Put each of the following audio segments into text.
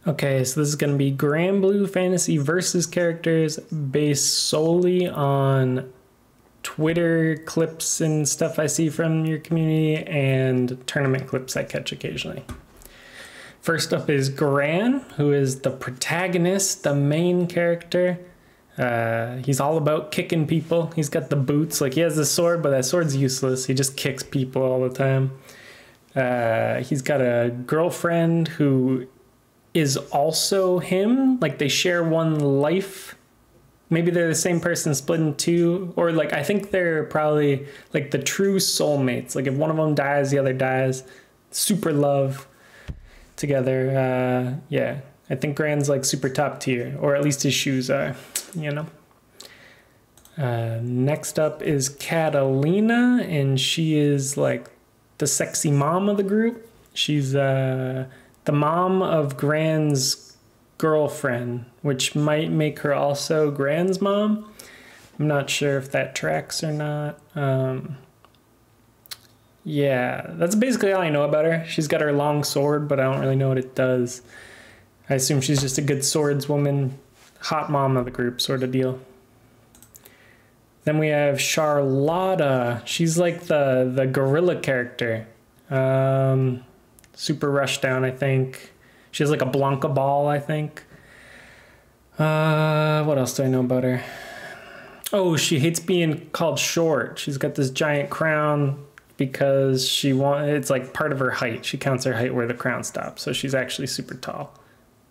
Okay, so this is going to be Granblue Fantasy Versus Characters based solely on Twitter clips and stuff I see from your community and tournament clips I catch occasionally. First up is Gran, who is the protagonist, the main character. He's all about kicking people. He's got the boots. Like, he has the sword, but that sword's useless. He just kicks people all the time. He's got a girlfriend who is also him. Like, they share one life. Maybe they're the same person split in two. Or, like, I think they're probably, like, the true soulmates. Like, if one of them dies, the other dies. Super love together. Yeah, I think Gran's, like, super top tier. Or at least his shoes are, you know. Next up is Catalina, and she is, like, the sexy mom of the group. She's, the mom of Gran's girlfriend, which might make her also Gran's mom. I'm not sure if that tracks or not. Yeah, that's basically all I know about her. She's got her long sword, but I don't really know what it does. I assume she's just a good swordswoman, hot mom of the group sort of deal. Then we have Charlotta. She's like the gorilla character. Super rushdown, I think. She has like a Blanca ball, I think. What else do I know about her? Oh, she hates being called short. She's got this giant crown because it's like part of her height. She counts her height where the crown stops. So she's actually super tall,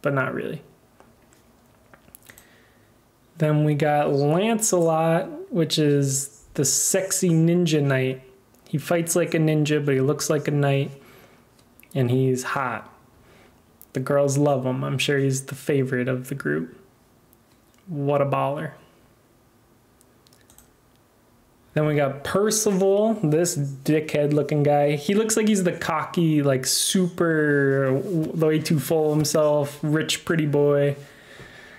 but not really. Then we got Lancelot, which is the sexy ninja knight. He fights like a ninja, but he looks like a knight. And he's hot. The girls love him. I'm sure he's the favorite of the group. What a baller. Then we got Percival, this dickhead looking guy. He looks like he's the cocky, like super, way too full of himself, rich pretty boy.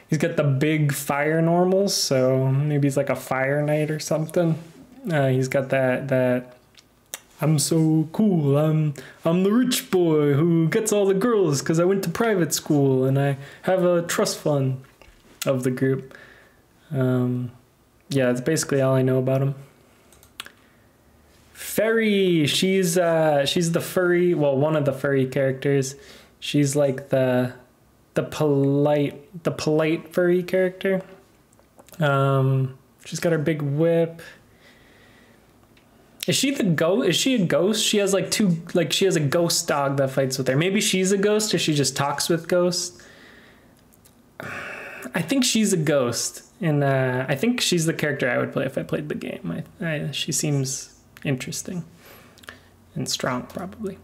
He's got the big fire normals, so maybe he's like a fire knight or something. He's got that I'm so cool. I'm the rich boy who gets all the girls because I went to private school and I have a trust fund of the group. Yeah, that's basically all I know about him. Fairy, she's the furry, well, one of the furry characters. She's like the polite furry character. She's got her big whip. Is she the ghost? Is she a ghost? She has like she has a ghost dog that fights with her. Maybe she's a ghost or she just talks with ghosts. I think she's a ghost. And I think she's the character I would play if I played the game. She seems interesting and strong probably.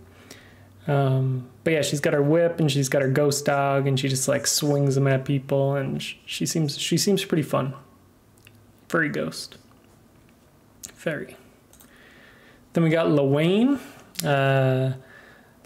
But yeah, she's got her whip and she's got her ghost dog and she just like swings them at people and she seems pretty fun. Furry ghost. Fairy. Then we got Luane.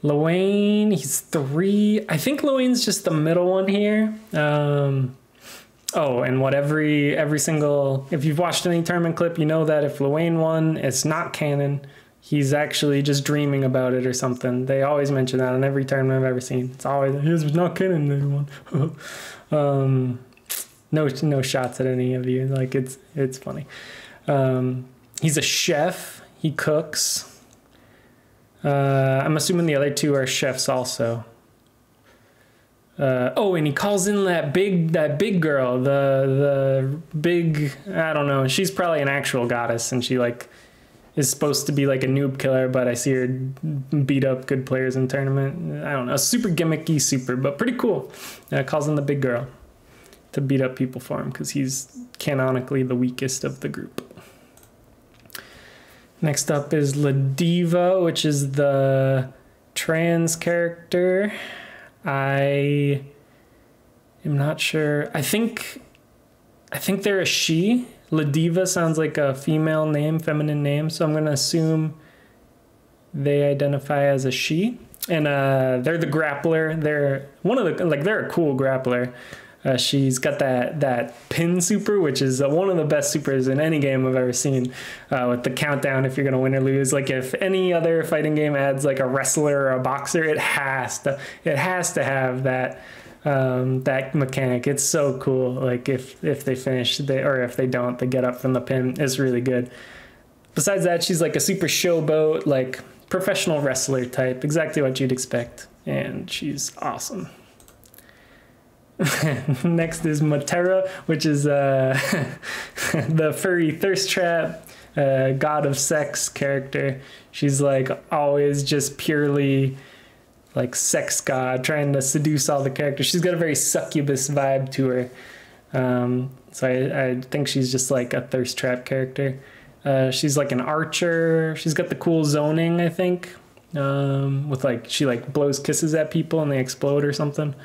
Luane, he's 3. I think Luane's just the middle one here. Oh, and what every single, if you've watched any tournament clip, you know that if Luane won, it's not canon. He's actually just dreaming about it or something. They always mention that on every tournament I've ever seen. It's always, it's not canon, they won. No shots at any of you. Like, it's funny. He's a chef. He cooks. I'm assuming the other two are chefs also. Oh, and he calls in that big girl, the big, I don't know. She's probably an actual goddess, and she like is supposed to be like a noob killer, but I see her beat up good players in tournament. I don't know, super gimmicky, but pretty cool. Calls in the big girl to beat up people for him because he's canonically the weakest of the group. Next up is Ladiva, which is the trans character. I am not sure. I think they're a she. Ladiva sounds like a female name, feminine name, so I'm going to assume they identify as a she. And they're the grappler. They're one of the, like, they're a cool grappler. She's got that pin super, which is one of the best supers in any game I've ever seen, with the countdown if you're going to win or lose. Like, if any other fighting game adds like a wrestler or a boxer, it has to have that that mechanic. It's so cool. Like if they finish, or if they don't, they get up from the pin. It's really good. Besides that, she's like a super showboat, like professional wrestler type, exactly what you'd expect, and she's awesome. Next is Matera, which is the furry thirst trap, god of sex character. She's like always just purely like sex god, trying to seduce all the characters. She's got a very succubus vibe to her. So I think she's just like a thirst trap character. She's like an archer. She's got the cool zoning, I think, with like she like blows kisses at people and they explode or something.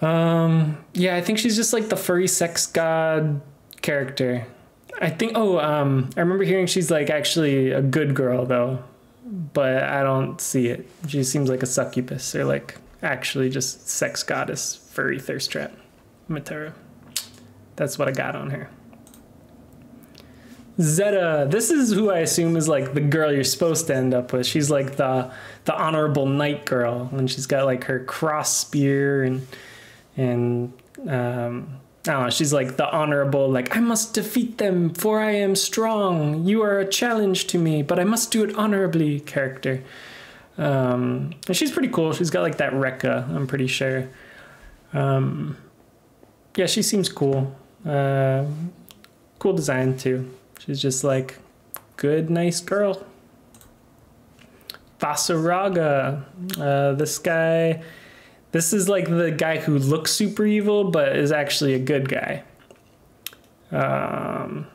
Yeah, I think she's just like the furry sex god character. I think, I remember hearing she's like actually a good girl though, but I don't see it. She seems like a succubus or like actually just sex goddess furry thirst trap. Matera. That's what I got on her. Zeta, this is who I assume is like the girl you're supposed to end up with. She's like the honorable knight girl, and she's got like her cross spear and I don't know, she's like the honorable, like, I must defeat them for I am strong. You are a challenge to me, but I must do it honorably character. And she's pretty cool. She's got like that Rekka, I'm pretty sure. Yeah, she seems cool. Cool design too. She's just like good, nice girl. Vasaraga, this guy. This is like the guy who looks super evil, but is actually a good guy. Yeah,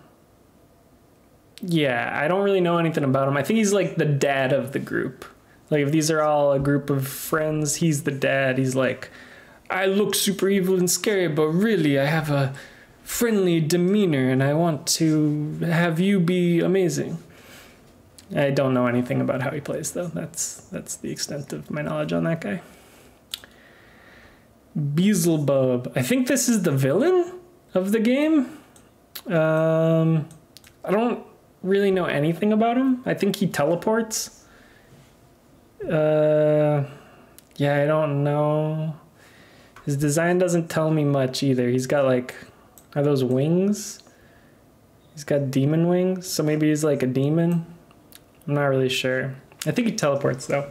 I don't really know anything about him. I think he's like the dad of the group. Like if these are all a group of friends, he's the dad. He's like, I look super evil and scary, but really I have a friendly demeanor and I want to have you be amazing. I don't know anything about how he plays though. That's the extent of my knowledge on that guy. Beelzebub. I think this is the villain of the game. I don't really know anything about him. I think he teleports. Yeah, I don't know. His design doesn't tell me much either. He's got like, are those wings? He's got demon wings, so maybe he's like a demon. I'm not really sure. I think he teleports though.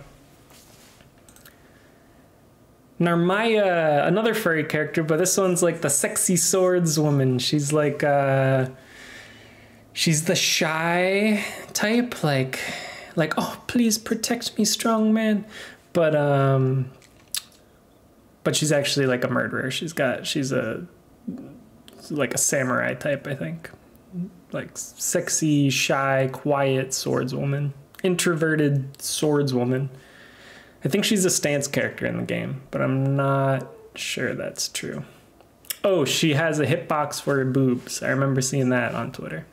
Narmaya, another furry character, but this one's like the sexy swordswoman. She's like, she's the shy type, like, oh, please protect me, strong man. But she's actually like a murderer. She's like a samurai type, I think. Like sexy, shy, quiet swordswoman, introverted swordswoman. I think she's a stance character in the game, but I'm not sure that's true. Oh, she has a hitbox for her boobs. I remember seeing that on Twitter.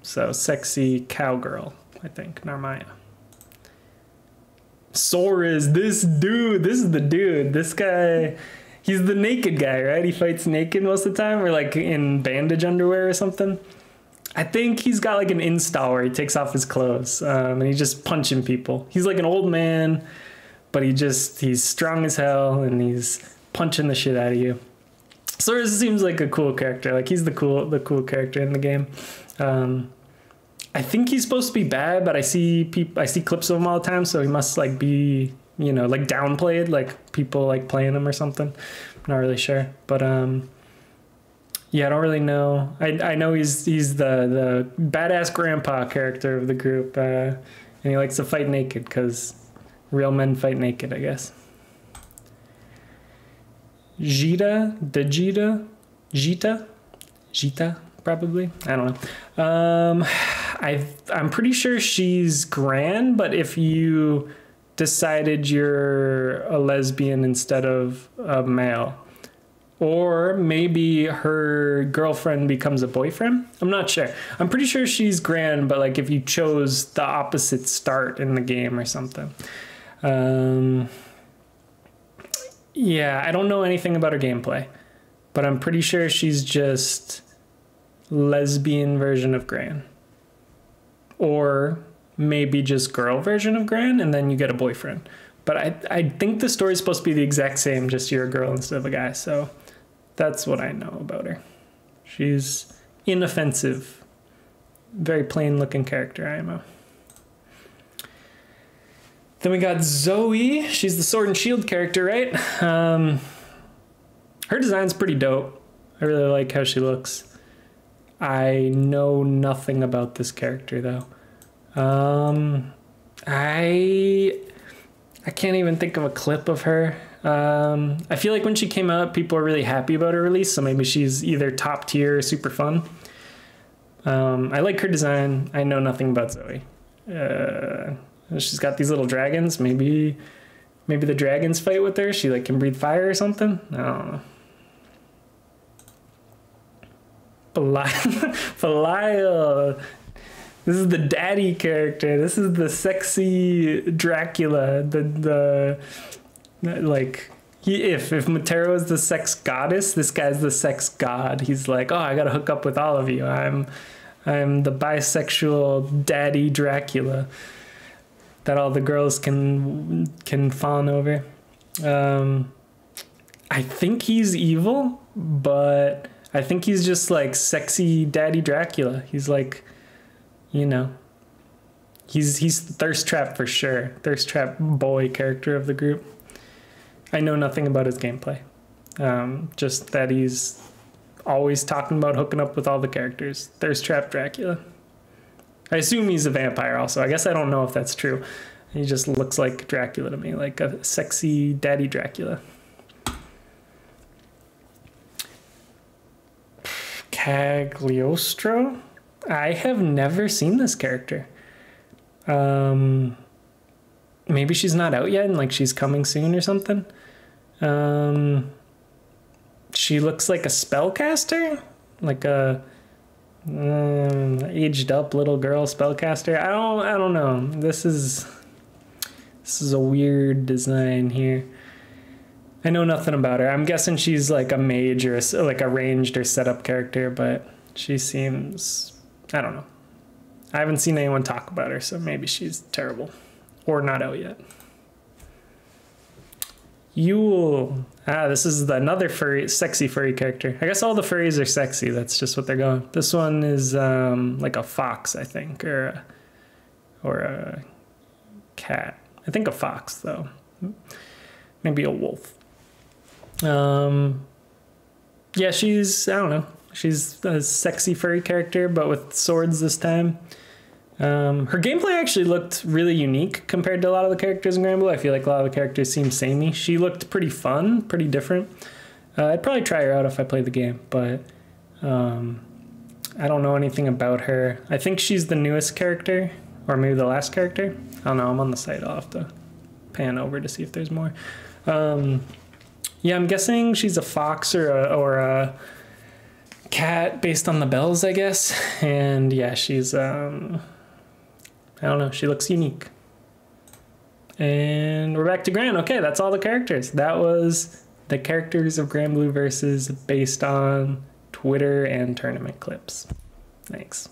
So sexy cowgirl, I think, Narmaya. Sora is this dude. This is the dude. This guy, he's the naked guy, right? He fights naked most of the time, or like in bandage underwear or something. I think he's got like an install where he takes off his clothes and he's just punching people. He's like an old man, but he's strong as hell and he's punching the shit out of you. Sora seems like a cool character. Like he's the cool character in the game. I think he's supposed to be bad, but I see clips of him all the time, so he must like be, you know, like downplayed, like people like playing him or something. I'm not really sure, but yeah, I don't really know. I know he's the badass grandpa character of the group, and he likes to fight naked because real men fight naked, I guess. Jita, probably. I don't know. I'm pretty sure she's Gran, but if you decided you're a lesbian instead of a male. Or maybe her girlfriend becomes a boyfriend. I'm not sure. I'm pretty sure she's Gran, but like if you chose the opposite start in the game or something. Yeah, I don't know anything about her gameplay, but I'm pretty sure she's just lesbian version of Gran. Or maybe just girl version of Gran, and then you get a boyfriend. But I think the story's supposed to be the exact same, just you're a girl instead of a guy. So that's what I know about her. She's inoffensive. Very plain looking character, IMO. Then we got Zoe. She's the Sword and Shield character, right? Her design's pretty dope. I really like how she looks. I know nothing about this character though. I can't even think of a clip of her. I feel like when she came out, people were really happy about her release, so maybe she's either top tier or super fun. I like her design. I know nothing about Zoe. She's got these little dragons. Maybe the dragons fight with her. She like can breathe fire or something. I don't know. Belial. This is the daddy character. This is the sexy Dracula. If Matero is the sex goddess, this guy's the sex god. He's like, oh, I gotta hook up with all of you. I'm the bisexual daddy Dracula that all the girls can fawn over. I think he's evil, but I think he's just like sexy daddy Dracula. He's like, you know, he's thirst trap for sure. Thirst trap boy character of the group. I know nothing about his gameplay. Just that he's always talking about hooking up with all the characters. Thirst trap Dracula. I assume he's a vampire also. I guess I don't know if that's true. He just looks like Dracula to me, like a sexy daddy Dracula. Cagliostro? I have never seen this character. Maybe she's not out yet and like she's coming soon or something. She looks like a spellcaster, like a aged up little girl spellcaster. I don't know. This is a weird design here. I know nothing about her. I'm guessing she's like a mage or like a ranged or setup character, but she seems, I don't know. I haven't seen anyone talk about her, so maybe she's terrible or not out yet. Yule. This is another furry, sexy furry character. I guess all the furries are sexy. That's just what they're going. This one is like a fox, I think, or a cat. I think a fox though. Maybe a wolf. Yeah, she's, I don't know. She's a sexy furry character, but with swords this time. Her gameplay actually looked really unique compared to a lot of the characters in Granblue. I feel like a lot of the characters seem samey. She looked pretty fun, pretty different. I'd probably try her out if I played the game, but I don't know anything about her. I think she's the newest character, or maybe the last character. I don't know, I'm on the site. I'll have to pan over to see if there's more. Yeah, I'm guessing she's a fox or a cat based on the bells, I guess. And yeah, she's, I don't know, she looks unique. And we're back to Gran. Okay, that's all the characters. That was the characters of Granblue Versus based on Twitter and tournament clips. Thanks.